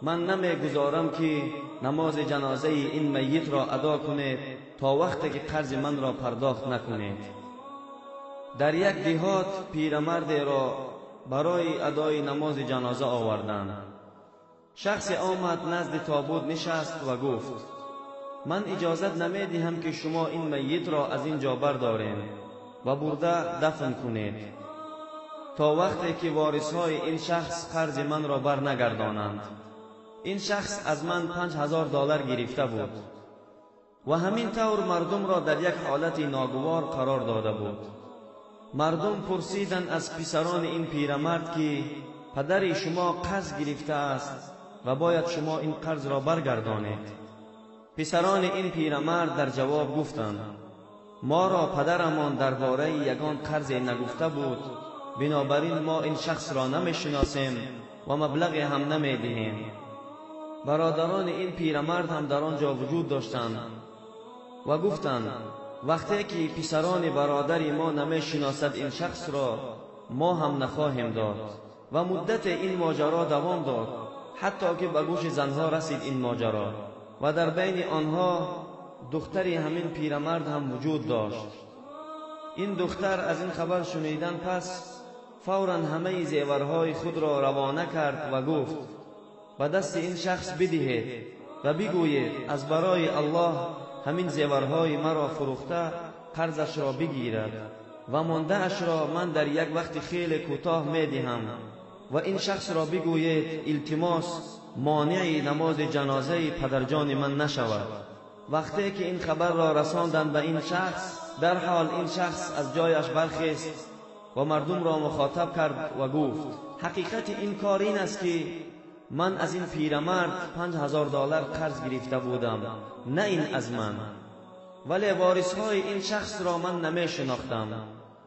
من نمیگذارم که نماز جنازه این میت را ادا کنید تا وقتی که قرض من را پرداخت نکنید. در یک دیهات پیرمرد را برای ادای نماز جنازه آوردند. شخصی آمد نزد تابوت نشست و گفت: من اجازت نمیدهم که شما این میت را از اینجا بردارید و برده دفن کنید تا وقتی که وارثهای این شخص قرض من را برنگردانند. این شخص از من $5000 گرفته بود و همین طور مردم را در یک حالت ناگوار قرار داده بود. مردم پرسیدند از پسران این پیرمرد که پدر شما قرض گرفته است و باید شما این قرض را برگردانید. پسران این پیرمرد در جواب گفتند: ما را پدرمان درباره یگان قرض نگفته بود، بنابراین ما این شخص را نمیشناسیم و مبلغ هم نمیدهیم. برادران این پیرمرد هم در آنجا وجود داشتند و گفتند: وقتی که پسران برادر ما نمیشناسد این شخص را، ما هم نخواهیم داد. و مدت این ماجرا دوام داد حتی که به گوش زنها رسید این ماجرا و در بین آنها دختری همین پیرمرد هم وجود داشت. این دختر از این خبر شنیدن پس فوراً همه زیورهای خود را روانه کرد و گفت: به دست این شخص بدهید و بگویید از برای الله همین زیورهای مرا فروخته قرضش را بگیرد و مانده اش را من در یک وقت خیلی کوتاه میدهم و این شخص را بگویید التماس مانع نماز جنازه پدرجان من نشود. وقتی که این خبر را رساندند به این شخص، در حال این شخص از جایش برخاست و مردم را مخاطب کرد و گفت: حقیقت این کار این است که من از این پیرمرد $5000 قرض گرفته بودم، نه این از من، ولی وارثهای این شخص را من نمی شناختم.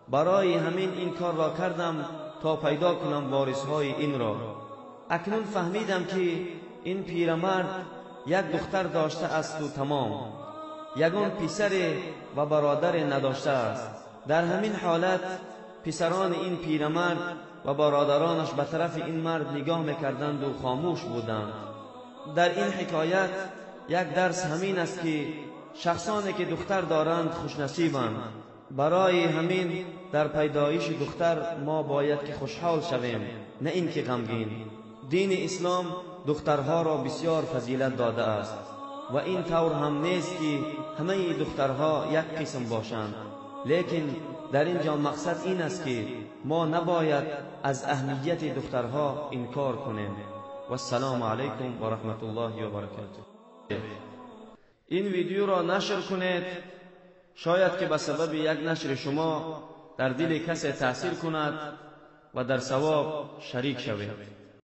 برای همین این کار را کردم تا پیدا کنم وارثهای این را. اکنون فهمیدم که این پیرمرد یک دختر داشته است و تمام، یگان پسر و برادر نداشته است. در همین حالت پسران این پیرمرد و برادرانش به طرف این مرد نگاه میکردند و خاموش بودند. در این حکایت یک درس همین است که شخصانی که دختر دارند خوشنصیبند. برای همین در پیدایش دختر ما باید که خوشحال شویم، نه اینکه غمگین. دین اسلام دخترها را بسیار فضیلت داده است و این طور هم نیست که همه دخترها یک قسم باشند، لیکن در اینجا مقصد این است که ما نباید از اهمیت دخترها انکار کنیم. و السلام علیکم و رحمت الله و برکاته. این ویدیو را نشر کنید، شاید که به سبب یک نشر شما در دل کسی تأثیر کند و در ثواب شریک شوید.